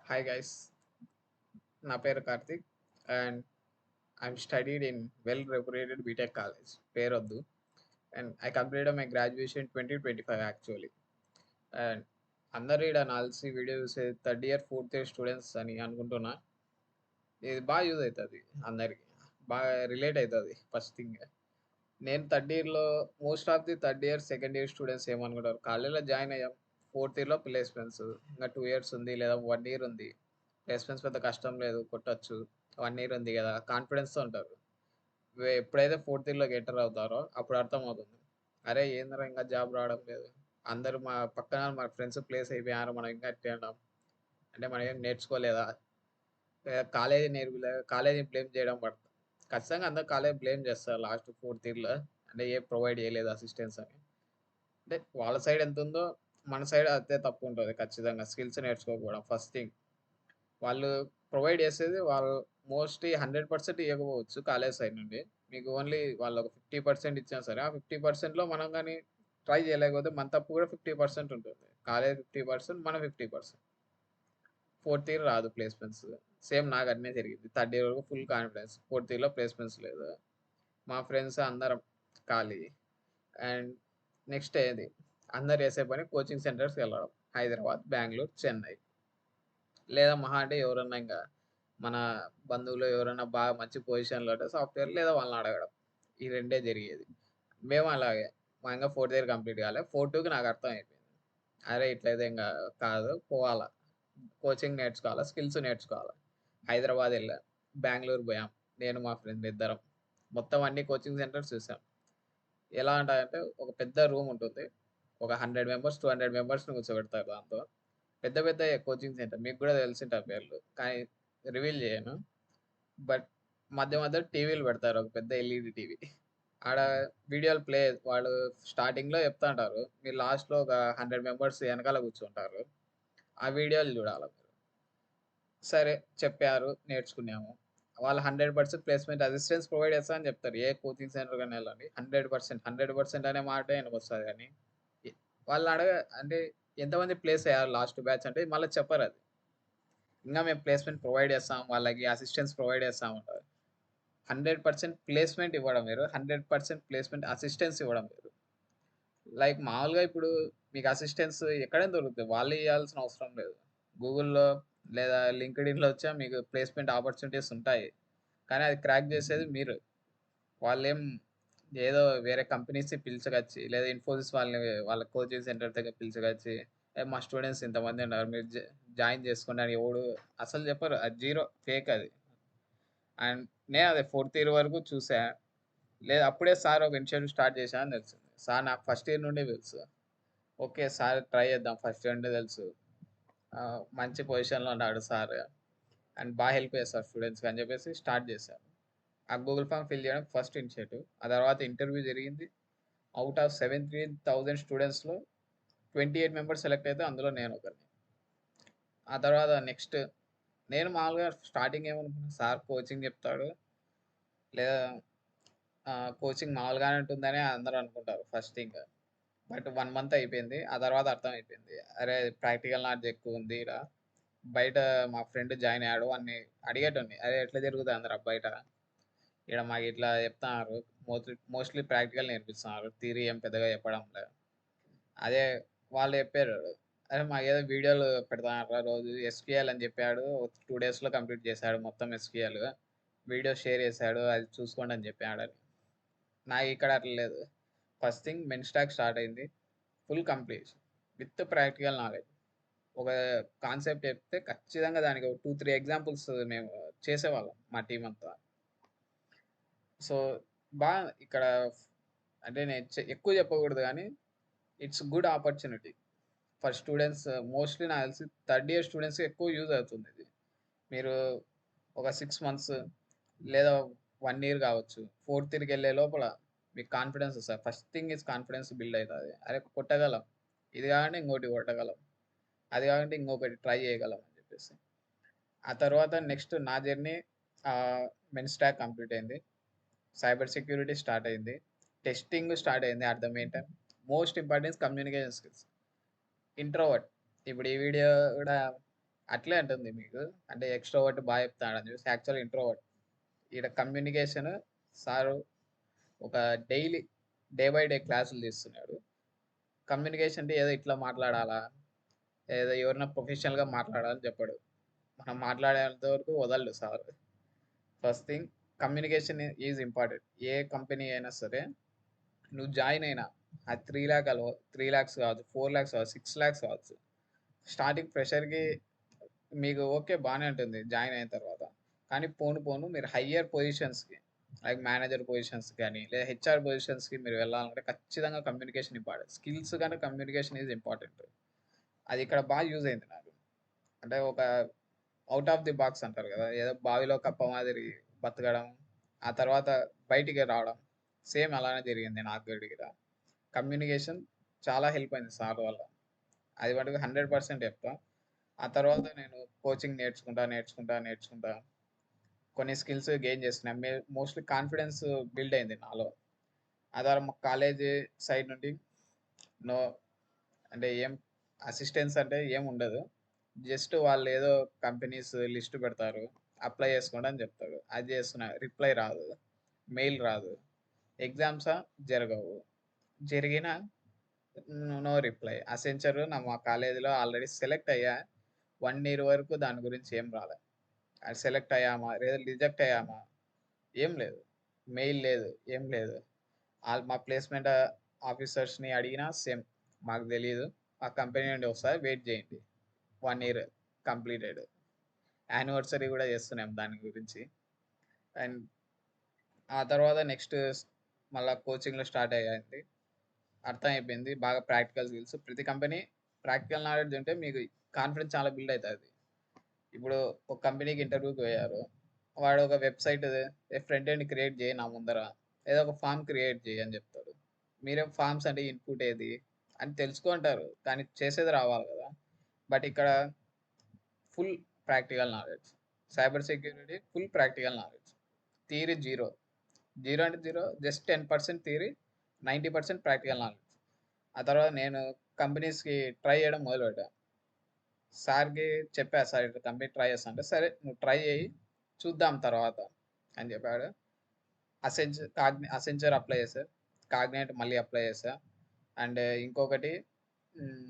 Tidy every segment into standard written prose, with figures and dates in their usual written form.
Hi guys, na పేరు Karthik and I'm studied in well-reputed BTech college, పేరొద్దు. And I completed my graduation 2025 actually. And అందరు ఈడ నాల్సి video చూసే third year fourth year students అని అనుకుంటున్నా. ఇది బాగా యూజ్ అవుతుంది అందరికి, బాగా రిలేట్ అవుతుంది. ఫస్ట్ థింగ్ నేను థర్డ్ ఇయర్లో most of the third year second year students ఏమనుకుంటారు, కాలేజ్లో జాయిన్ అయ్యాం, ఫోర్త్ ఇయర్లో ప్లేస్మెంట్స్, ఇంకా 2 years ఉంది లేదా 1 year ఉంది, ప్లేస్మెంట్స్ పెద్ద కష్టం లేదు కొట్టచ్చు, 1 year ఉంది కదా కాన్ఫిడెన్స్తో ఉంటారు. ఎప్పుడైతే ఫోర్త్ ఇయర్లోకి ఎంటర్ అవుతారో అప్పుడు అర్థమవుతుంది, అరే ఏందిరా ఇంకా జాబ్ రావడం లేదు, అందరూ మా పక్కన మా ఫ్రెండ్స్ ప్లేస్ అయిపోయారు, మనం ఇంకా అట్టే ఉన్నాం అంటే మనం ఏం నేర్చుకోలేదా, కాలేజీ నేర్పులే, కాలేజీ బ్లేమ్ చేయడం పడుతుంది. ఖచ్చితంగా అందరు కాలేజ్ బ్లేమ్ చేస్తారు లాస్ట్ ఫోర్త్ ఇయర్లో, అంటే ఏ ప్రొవైడ్ చేయలేదు అసిస్టెన్స్ అని. అంటే వాళ్ళ సైడ్ ఎంత ఉందో మన సైడ్ అదే తప్పు ఉంటుంది ఖచ్చితంగా. స్కిల్స్ నేర్చుకోకపోవడం ఫస్ట్ థింగ్. వాళ్ళు ప్రొవైడ్ చేసేది వాళ్ళు మోస్ట్లీ 100% ఇవ్వకపోవచ్చు కాలేజ్ సైడ్ నుండి. మీకు ఓన్లీ వాళ్ళు ఒక 50% ఇచ్చినా సరే, ఆ 50%లో మనం కానీ ట్రై చేయలేకపోతే మన తప్పు కూడా 50% ఉంటుంది. కాలేజ్ 50%, మనం 50%. ఫోర్త్ ఇయర్ రాదు ప్లేస్మెంట్స్. సేమ్ నాకు అట్నే జరిగింది. థర్డ్ ఇయర్ వరకు ఫుల్ కాన్ఫిడెన్స్, ఫోర్త్ ఇయర్లో ప్లేస్మెంట్స్ లేదు. మా ఫ్రెండ్స్ అందరం ఖాళీ. అండ్ నెక్స్ట్ ఏది, అందరు చేసే పని కోచింగ్ సెంటర్స్కి వెళ్ళడం, హైదరాబాద్, బెంగళూరు, చెన్నై, లేదా మహా అంటే ఎవరన్నా ఇంకా మన బంధువులు ఎవరైనా బాగా మంచి పొజిషన్లో ఉంటే సాఫ్ట్వేర్, లేదా వాళ్ళని అడగడం. ఈ రెండే జరిగేది. మేము అలాగే, మా ఇంకా ఫోర్త్ ఇయర్ కంప్లీట్ కాలే, 4-2కి నాకు అర్థం అయిపోయింది, అరే ఇట్లయితే ఇంకా కాదు, పోవాలా, కోచింగ్ నేర్చుకోవాలా, స్కిల్స్ నేర్చుకోవాలా. హైదరాబాద్ వెళ్ళాం, బెంగళూరు పోయాం, నేను మా ఫ్రెండ్ ఇద్దరం, మొత్తం అన్ని కోచింగ్ సెంటర్స్ చూసాం. ఎలా ఉంటాయంటే ఒక పెద్ద రూమ్ ఉంటుంది, ఒక 100 మెంబర్స్ 200 మెంబర్స్ని కూర్చోబెడతారు దాంతో. పెద్ద పెద్ద కోచింగ్ సెంటర్, మీకు కూడా తెలిసింటారు పేర్లు, కానీ రివీల్ చేయను. బట్ మధ్య మధ్య టీవీలు పెడతారు, ఒక పెద్ద ఎల్ఈడి టీవీ. ఆడ వీడియోలు ప్లే, వాళ్ళు స్టార్టింగ్లో చెప్తా ఉంటారు, మీరు లాస్ట్లో ఒక 100 మెంబర్స్ వెనకాల కూర్చుంటారు, ఆ వీడియోలు చూడాలి మీరు. సరే చెప్పారు, నేర్చుకున్నాము. వాళ్ళు 100% ప్లేస్మెంట్ అసిస్టెన్స్ ప్రొవైడ్ చేస్తా అని చెప్తారు, ఏ కోచింగ్ సెంటర్ కానీ వెళ్ళండి. 100% అనే మాట వెనక వస్తుంది, కానీ వాళ్ళు అడగ అంటే ఎంతమంది ప్లేస్ అయ్యారు లాస్ట్ బ్యాచ్ అంటే మళ్ళీ చెప్పరు అది. ఇంకా మేము ప్లేస్మెంట్ ప్రొవైడ్ చేస్తాం, వాళ్ళకి అసిస్టెన్స్ ప్రొవైడ్ చేస్తాం అంటారు. 100% ప్లేస్మెంట్ ఇవ్వడం వేరు, 100% ప్లేస్మెంట్ అసిస్టెన్స్ ఇవ్వడం వేరు. లైక్ మామూలుగా ఇప్పుడు మీకు అసిస్టెన్స్ ఎక్కడైనా దొరుకుతుంది, వాళ్ళు ఇవ్వాల్సిన అవసరం లేదు. గూగుల్‌లో లేదా లింక్డ్ఇన్‌లో వచ్చా మీకు ప్లేస్మెంట్ ఆపర్చునిటీస్ ఉంటాయి. కానీ అది క్రాక్ చేసేది మీరు. వాళ్ళేం ఏదో వేరే కంపెనీస్‌ని పిలుచుకొచ్చి, లేదా ఇన్ఫోసిస్ వాళ్ళని వాళ్ళ కోచింగ్ సెంటర్ దగ్గర పిలుచుకొచ్చి, మా స్టూడెంట్స్ ఇంతమంది ఉన్నారు, మీరు జాయిన్ చేసుకోండి అని ఎవడు అసలు చెప్పరు. అది జీరో, ఫేక్ అది. అండ్ నేను అదే ఫోర్త్ ఇయర్ వరకు చూసా. లేదు అప్పుడే సార్ ఒక ఇనిషియేటివ్ స్టార్ట్ చేశా అని తెలిసింది. సార్ నాకు ఫస్ట్ ఇయర్ నుండే తెలుసు. ఓకే సార్ ట్రై చేద్దాం, ఫస్ట్ ఇయర్ నుండే తెలుసు. మంచి పొజిషన్‌లో ఉన్నాడు సార్ అండ్ బాగా హెల్ప్ చేస్తారు స్టూడెంట్స్‌కి అని చెప్పేసి స్టార్ట్ చేశాను. ఆ గూగుల్ ఫామ్ ఫిల్ చేయడం ఫస్ట్ ఇనిషియేటివ్. ఆ తర్వాత ఇంటర్వ్యూ జరిగింది. అవుట్ ఆఫ్ 17,000 స్టూడెంట్స్‌లో 28 మెంబర్స్ సెలెక్ట్ అయితే అందులో నేను ఒకరిని. ఆ తర్వాత నెక్స్ట్ నేను మామూలుగా స్టార్టింగ్ ఏమనుకున్నా, సార్ కోచింగ్ చెప్తాడు, లేదా కోచింగ్ మామూలుగానే ఉంటుందని అందరూ అనుకుంటారు ఫస్ట్ థింగ్. బట్ 1 మంత్ అయిపోయింది. ఆ తర్వాత అర్థమైపోయింది, అరే ప్రాక్టికల్ నాలెడ్జ్ ఎక్కువ ఉంది ఈడ. బయట మా ఫ్రెండ్ జాయిన్ అయ్యాడు, వాడిని అడిగేటోడిని, అరే ఎట్లా జరుగుతుందిరా బయట, ఈడ మాకు ఇట్లా చెప్తున్నారు, మోస్ట్లీ ప్రాక్టికల్ నేర్పిస్తున్నారు, థియరీ ఏం పెద్దగా చెప్పడం లేదు. అదే వాళ్ళు చెప్పారు, అరే మాకేదో వీడియోలు పెడతానరా రోజు, ఎస్క్యూఎల్ అని చెప్పాడు, 2 daysలో కంప్లీట్ చేశాడు మొత్తం ఎస్క్యూఎల్, వీడియో షేర్ చేశాడు, అది చూసుకోండి అని చెప్పాడు అని. నాకు ఇక్కడ అట్లా లేదు. First thing mean stack start అయింది, full complete with practical knowledge. ఒక కాన్సెప్ట్ చెప్తే ఖచ్చితంగా దానికి 2-3 ఎగ్జాంపుల్స్ మేము చేసేవాళ్ళం మా టీం అంతా. సో బాగా ఇక్కడ అంటే నేను ఎక్కువ చెప్పకూడదు కానీ it's good opportunity for students. Mostly నాకు తెలిసి థర్డ్ ఇయర్ స్టూడెంట్స్కి ఎక్కువ యూజ్ అవుతుంది ఇది. మీరు ఒక 6 months లేదా 1 year కావచ్చు, ఫోర్త్ ఇయర్కి వెళ్ళే లోపల మీకు కాన్ఫిడెన్స్ వస్తుంది. First thing is confidence build అవుతుంది, అరే కొట్టగలం, ఇది కాకుండా ఇంకోటి కొట్టగలం, అది కాకుండా ఇంకొకటి ట్రై చేయగలం అని చెప్పేసి. ఆ తర్వాత నెక్స్ట్ నా జర్నీ మెన్ స్టాక్ కంప్లీట్ అయింది, సైబర్ సెక్యూరిటీ స్టార్ట్ అయింది, టెస్టింగ్ స్టార్ట్ అయింది. At the main time most importance communication skills. Introvert, ఇప్పుడు ఈ వీడియో కూడా అట్లే అంటుంది మీకు. అంటే ఎక్స్‌ట్రోవర్ట్ చెప్తాడని చూసి యాక్చువల్ ఇంట్రోవర్ట్. ఈడ కమ్యూనికేషన్ సారు ఒక డైలీ డే బై డే క్లాసులు తీస్తున్నాడు. కమ్యూనికేషన్ అంటే ఏదో ఇట్లా మాట్లాడాలా, ఏదో ఎవరైనా ప్రొఫెషనల్‌గా మాట్లాడాలని చెప్పడు. మనం మాట్లాడేంత వరకు వదలడు sir. First thing communication is important. ఏ కంపెనీ అయినా సరే నువ్వు జాయిన్ అయినా అది 3,00,000 కావచ్చు, 4,00,000 కావచ్చు, 6,00,000 కావచ్చు. స్టార్టింగ్ ఫ్రెషర్‌కి మీకు ఓకే బానే ఉంటుంది జాయిన్ అయిన తర్వాత. కానీ పోను పోను మీరు హయ్యర్ పొజిషన్స్‌కి లైక్ మేనేజర్ పొజిషన్స్ గాని, లేదా హెచ్ఆర్ పొజిషన్స్‌కి మీరు వెళ్ళాలంటే ఖచ్చితంగా కమ్యూనికేషన్ ఇంపార్టెంట్. స్కిల్స్ కంటే కమ్యూనికేషన్ ఈజ్ ఇంపార్టెంట్. అది ఇక్కడ యూజ్ అయింది నాకు. అంటే ఒక ఔట్ ఆఫ్ ది బాక్స్ అంటారు కదా! ఏదో బావిలో కప్ప మాదిరి బతకడం. ఆ తర్వాత బయటికి రావడం. సేమ్ అలానే జరిగింది నాకు కూడా ఇక్కడ. కమ్యూనికేషన్ చాలా హెల్ప్ అయింది సార్ వల్ల. అది మటుకు 100% చెప్తా. ఆ తర్వాత నేను కోచింగ్ నేర్చుకుంటా కొన్ని స్కిల్స్ గెయిన్ చేసుకున్నా. మోస్ట్‌లీ కాన్ఫిడెన్స్ బిల్డ్ అయింది నాలో. ఆ తర్వాత మా కాలేజీ సైడ్ నుండి నో అంటే ఏం అసిస్టెన్స్ అంటే ఏముండదు. జస్ట్ వాళ్ళేదో కంపెనీస్ లిస్ట్ పెడతారు. అప్లై చేసుకోండి అని చెప్తాడు. అది చేస్తున్నా. రిప్లై రాదు. మెయిల్ రాదు. ఎగ్జామ్సా జరగవు. జరిగినా నో రిప్లై. అసెంచర్ మా కాలేజీలో ఆల్రెడీ సెలెక్ట్ అయ్యా. 1 ఇయర్ వరకు దాని గురించి ఏం రాలే. అది సెలెక్ట్ అయ్యామా? లేదా రిజెక్ట్ అయ్యామా? ఏం లేదు. మెయిల్ లేదు. ఏం లేదు. మా ప్లేస్‌మెంట్ ఆఫీసర్స్‌ని అడిగినా సేమ్. మాకు తెలీదు. ఆ కంపెనీ నుండి వస్తది వెయిట్ చేయండి. 1 ఇయర్ కంప్లీటెడ్. యానివర్సరీ గూడా చేస్తున్నాం దాని గురించి. అండ్ ఆ తర్వాత నెక్స్ట్ మళ్ళా కోచింగ్‌లో స్టార్ట్ అయ్యింది. అర్థమైపోయింది. బాగా ప్రాక్టికల్ స్కిల్స్. ప్రతి కంపెనీ ప్రాక్టికల్ నాలెడ్జ్ ఉంటే మీకు కాన్ఫిడెన్స్ చాలా బిల్డ్ అయితది. ఇప్పుడు ఒక కంపెనీకి ఇంటర్వ్యూకి పోయారు. వాడు ఒక వెబ్‌సైట్ ఫ్రంట్ ఎండ్ క్రియేట్ చేయి నా ముందర. ఏదో ఒక ఫార్మ్ క్రియేట్ చెయ్యి అని చెప్తాడు. మీరేం ఫార్మ్స్ అంటే ఇన్‌పుట్ ఏది అని తెలుసుకుంటారు. కానీ చేసేది రావాలి కదా! బట్ ఇక్కడ full practical knowledge. Cyber security full practical knowledge. Theory zero. Zero అంటే zero just 10% theory, 90% practical knowledge. ఆ తర్వాత నేను కంపెనీస్‌కి ట్రై చేయడం మొదలుపెట్టా. సార్‌కి చెప్పా, "సార్ ఇట్లా కంపెనీ ట్రై చేస్తా" అంటే, "సరే నువ్వు ట్రై చెయ్యి. చూద్దాం తర్వాత" అని చెప్పాడు. అసెంచర్ అప్లై చేశా. కాగ్నిట్ మళ్ళీ అప్లై చేశా. అండ్ ఇంకొకటి hmm,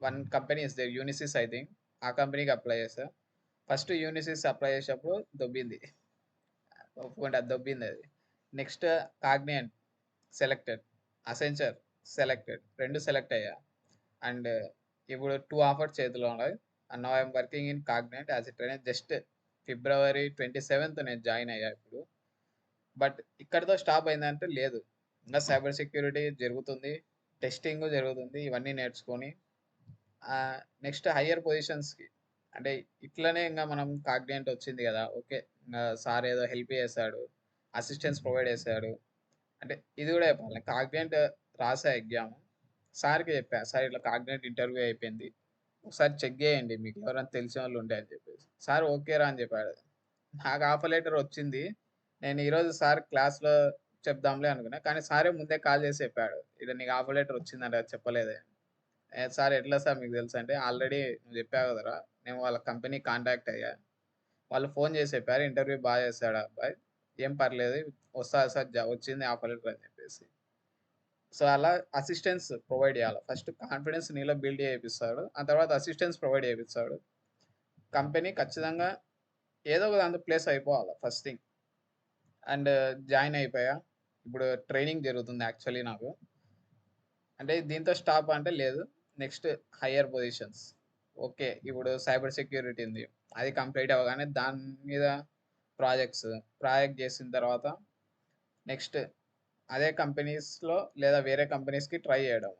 1 company is there Unisys I think. ఆ కంపెనీకి అప్లై చేశా. ఫస్ట్ యూనిసిస్ అప్లై చేసేటప్పుడు దొబ్బింది. ఒప్పుకుంటా దొబ్బిందది. Next Cognizant selected. Accenture selected. 2 select అయ్యా. అండ్ ఇప్పుడు 2 ఆఫర్స్ చేతిలో ఉన్నాయి. And now I am working in Cognizant as a trainer. Just February 27థ్ నేను జాయిన్ అయ్యా ఇప్పుడు. బట్ ఇక్కడితో స్టాప్ అయిందంటే లేదు. ఇంకా సైబర్ సెక్యూరిటీ జరుగుతుంది. టెస్టింగ్ జరుగుతుంది. ఇవన్నీ నేర్చుకొని నెక్స్ట్ హైయర్ పొజిషన్స్‌కి అంటే ఇట్లనే ఇంగ మనం కాగ్నియంట్ వచ్చింది గదా! ఓకే. సార్ ఏదో హెల్ప్ చేసాడు. అసిస్టెన్స్ ప్రొవైడ్ చేసాడు. అంటే ఇది గూడా చెప్పాలి. కాగ్నియంట్ రాసా ఎగ్జామ్. సార్‌కి చెప్పా. సార్ ఇట్లా కాగ్నియంట్ ఇంటర్వ్యూ అయిపోయింది. ఒకసారి చెక్ జేయండి. మీకు ఎవరైనా తెలిసినోళ్ళు ఉంటే అని చెప్పేసి. సార్ ఓకేరా అని చెప్పాడు. నాకు ఆఫర్ లెటర్ వచ్చింది. నేను ఈరోజు సార్ క్లాస్‌లో చెప్దాంలే అనుకున్నా. కానీ సారే ముందే కాల్ చేసి చెప్పాడు. "ఇలా నీకు ఆఫర్ లెటర్ వచ్చిందంట చెప్పలేదే." సార్ ఎట్లా సార్ మీకు తెలుసంటే, ఆల్రెడీ నువ్వు చెప్పావు కదరా! నేను వాళ్ళ కంపెనీ కాంటాక్ట్ అయ్యా. వాళ్ళు ఫోన్ చేసి చెప్పారు. ఇంటర్వ్యూ చేశాడు ఆ అబ్బాయి. ఏం పర్లేదు వస్తది సార్ వచ్చింది ఆఫర్ లెటర్ అని చెప్పేసి. సో, అలా అసిస్టెన్స్ ప్రొవైడ్ చేయాలి. ఫస్ట్ కాన్ఫిడెన్స్ నీలో బిల్డ్ చేపిస్తాడు. ఆ తర్వాత అసిస్టెన్స్ ప్రొవైడ్ చేపిస్తాడు. కంపెనీ ఖచ్చితంగా ఏదో ఒక దాంట్లో ప్లేస్ అయిపోవాలి ఫస్ట్ థింగ్. అండ్ జాయిన్ అయిపోయా. ఇప్పుడు ట్రైనింగ్ జరుగుతుంది యాక్చువల్లీ నాకు. అంటే దీంతో స్టాప్ అంటే లేదు. Next higher positions. ఓకే. ఇప్పుడు సైబర్ సెక్యూరిటీ ఉంది. అది కంప్లీట్ అవ్వగానే దాని మీద ప్రాజెక్ట్స్. ప్రాజెక్ట్ చేసిన తర్వాత నెక్స్ట్ అదే కంపెనీస్‌లో లేదా వేరే కంపెనీస్‌కి ట్రై చేయడం.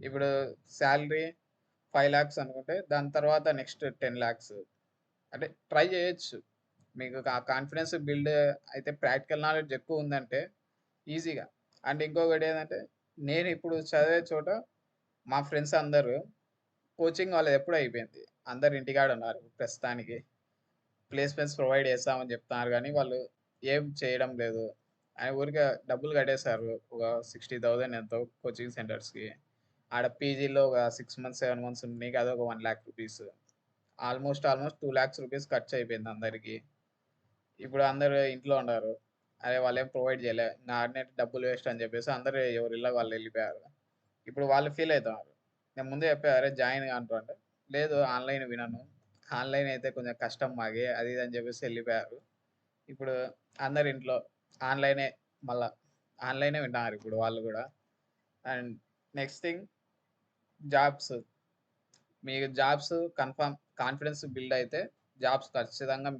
ఇప్పుడు సాలరీ 5,00,000 అనుకుంటే దాని తర్వాత నెక్స్ట్ 10,00,000 అంటే ట్రై చేయొచ్చు. మీకు ఆ కాన్ఫిడెన్స్ బిల్డ్ అయితే ప్రాక్టికల్ నాలెడ్జ్ ఎక్కువ ఉందంటే ఈజీగా. అండ్ ఇంకొకటి ఏందంటే నేను ఇప్పుడు చదివే చోట మా ఫ్రెండ్స్ అందరూ కోచింగ్ వాళ్ళది ఎప్పుడో అయిపోయింది. అందరూ ఇంటికాడ ఉన్నారు ప్రస్తుతానికి. ప్లేస్‌మెంట్స్ ప్రొవైడ్ చేస్తామని చెప్తున్నారు గానీ, వాళ్ళు ఏం చేయడం లేదు. ఊరికే డబ్బులు కట్టేసారు. ఒక 60,000 ఎంతో కోచింగ్ సెంటర్స్‌కి. ఆడ పీజీలో ఒక 6 మంత్స్, 7 మంత్స్ ఉండనీకి అదొక 1,00,000 రూపీస్. ఆల్మోస్ట్ 2,00,000 రూపీస్ ఖర్చయిపోయింది అందరికి. ఇప్పుడు అందరూ ఇంట్లో ఉన్నారు. అరే! వాళ్ళేం ప్రొవైడ్ జేయలే. ఇంగ ఆడనే డబ్బులు వేస్ట్ అని జెప్పేసి అందరూ ఎవరి ఇళ్ళకి వాళ్ళు ఎళ్ళిపోయారు. ఇప్పుడు వాళ్ళు ఫీల్ అయితున్నారు. నేను ముందే చెప్పా అరే! జాయిన్ గా అంటూ అంటే, లేదు ఆన్‌లైన్ వినను. ఆన్‌లైన్ అయితే కొంచెం కష్టం మాకి అది ఇది అని జెప్పేసి ఎళ్ళిపోయారు. ఇప్పుడు అందరు ఇంట్లో ఆన్‌లైనే మళ్ళా. ఆన్‌లైనే వింటున్నారిప్పుడు వాళ్ళు గూడా. And next thing jobs. మీకు జాబ్స్ కన్ఫర్మ్ కాన్ఫిడెన్స్ బిల్డ్ అయితే జాబ్స్ ఖచ్చితంగా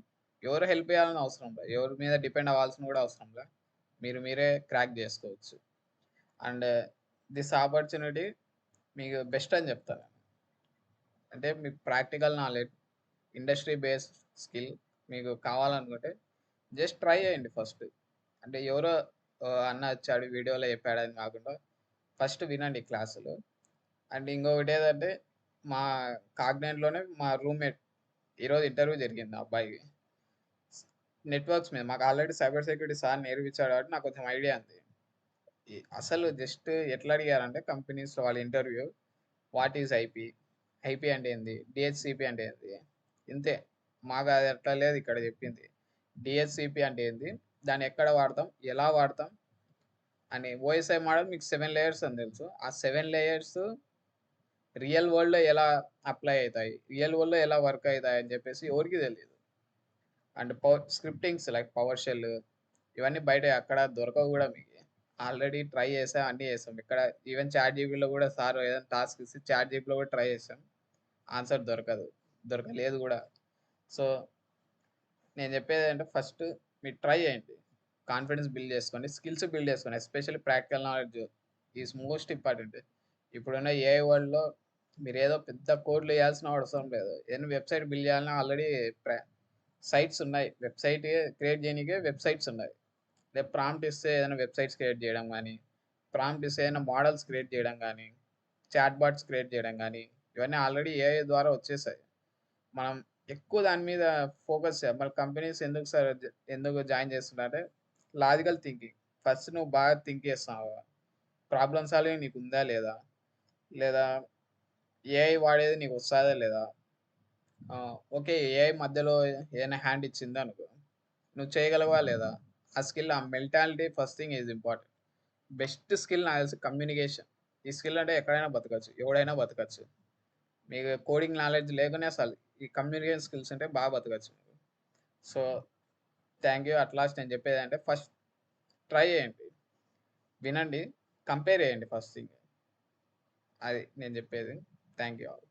ఎవరు హెల్ప్ చేయాలని అవసరం లేదు. ఎవరి మీద డిపెండ్ అవ్వాల్సిన కూడా అవసరం లే. మీరే క్రాక్ జేసుకోవచ్చు. అండ్ దిస్ ఆపర్చునిటీ మీకు బెస్ట్ అని చెప్తాను. అంటే మీకు practical knowledge, industry based skill మీకు కావాలనుకుంటే జస్ట్ ట్రై చేయండి ఫస్ట్. అంటే ఎవరో అన్న వచ్చాడు వీడియోలో చెప్పాడని కాకుండా ఫస్ట్ వినండి క్లాసులు. అండ్ ఇంకొకటి ఏదంటే మా కాగ్నిజెంట్‌లోనే మా రూమ్‌మేట్ ఈరోజు ఇంటర్వ్యూ జరిగింది ఆ అబ్బాయికి. నెట్వర్క్స్ మీద మాకు ఆల్రెడీ సైబర్ సెక్యూరిటీ సార్ నేర్పించాడు కాబట్టి నాకు కొంచెం ఐడియా ఉంది. అసలు జస్ట్ ఎట్లా అడిగారంటే కంపెనీస్‌లో వాళ్ళ interview what is IP? IP అంటే ఏంది? డీహెచ్‌సిపీ అంటే ఏంది? ఇంతే. మాకు అది అట్లా లేదు ఇక్కడ చెప్పింది. డీహెచ్‌సిపీ అంటే ఏంది? దాన్ని ఎక్కడ వాడతాం? ఎలా వాడతాం? అని ఓఎస్ఐ మోడల్ మీకు 7 లేయర్స్ అని తెలుసు. ఆ 7 లేయర్స్ రియల్ వరల్డ్‌లో ఎలా అప్లై అయితాయి? రియల్ వరల్డ్‌లో ఎలా వర్క్ అయితాయి అని చెప్పేసి ఎవరికీ తెలీదు. అండ్ స్క్రిప్టింగ్స్ లైక్ పవర్ షెల్ ఇవన్నీ బయట ఎక్కడ దొరకవు గూడా మీకు. ఆల్రెడీ ట్రై చేసాం, అన్నీ చేసాం. ఇక్కడ ఈవెన్ చాట్‌జీపీటీలో గూడా సార్ ఏదైనా టాస్క్ ఇస్తే చాట్‌జీపీటీలో కూడా ట్రై చేసాం. ఆన్సర్ దొరకదు. దొరకలేదు గూడా. సో, నేను చెప్పేదేంటంటే ఫస్ట్ మీరు ట్రై చేయండి. కాన్ఫిడెన్స్ బిల్డ్ చేసుకోండి. స్కిల్స్ బిల్డ్ చేసుకోండి. Especially practical knowledge is most important. ఇప్పుడున్న ఏఐ వరల్డ్‌లో మీరేదో పెద్ద కోడ్‌లు ఏయాల్సిన అవసరం లేదు. ఏదైనా వెబ్‌సైట్ బిల్డ్ చేయాలన్నా ఆల్రెడీ ప్ర సైట్స్ ఉన్నాయి. వెబ్‌సైట్ క్రియేట్ చేయనీకే వెబ్‌సైట్స్ ఉన్నాయి. ప్రాంప్ట్ ఇస్తే ఏదైనా వెబ్‌సైట్స్ క్రియేట్ చేయడం గానీ, ప్రాంప్ట్ ఇస్తే ఏదైనా మోడల్స్ క్రియేట్ చేయడం గానీ, చాట్ బాట్స్ క్రియేట్ చేయడం గానీ, ఇవన్నీ ఆల్రెడీ ఏఐ ద్వారా వచ్చేసాయి. మనం ఎక్కువ దాని మీద ఫోకస్ చేయాలి. మళ్ళీ కంపెనీస్ ఎందుకు జాయిన్ చేస్తున్నారంటే లాజికల్ థింకింగ్. ఫస్ట్ నువ్వు బాగా థింక్ చేస్తున్నావా? ప్రాబ్లమ్ సాల్వింగ్ నీకుందా లేదా? లేదా ఏఐ వాడేది నీకు వస్తాదా లేదా? ఓకే. ఏఐ మధ్యలో ఏదైనా హ్యాండ్ ఇచ్చిందనుకో, నువ్వు చేయగలవా లేదా? ఆ స్కిల్ ఆ mentality first thing is important. Best skill నాకు తెలిసి కమ్యూనికేషన్. ఈ స్కిల్ అంటే ఎక్కడైనా బతకచ్చు. ఎవడైనా బతకచ్చు. మీకు కోడింగ్ నాలెడ్జ్ లేకనే అసలు ఈ కమ్యూనికేషన్ స్కిల్స్ ఉంటే బాగా బతకచ్చు. So, thank you. At last నేను చెప్పేదేంటంటే ఫస్ట్ ట్రై చేయండి. వినండి. కంపేర్ చేయండి ఫస్ట్ థింగ్. అది నేను చెప్పేది. Thank you all.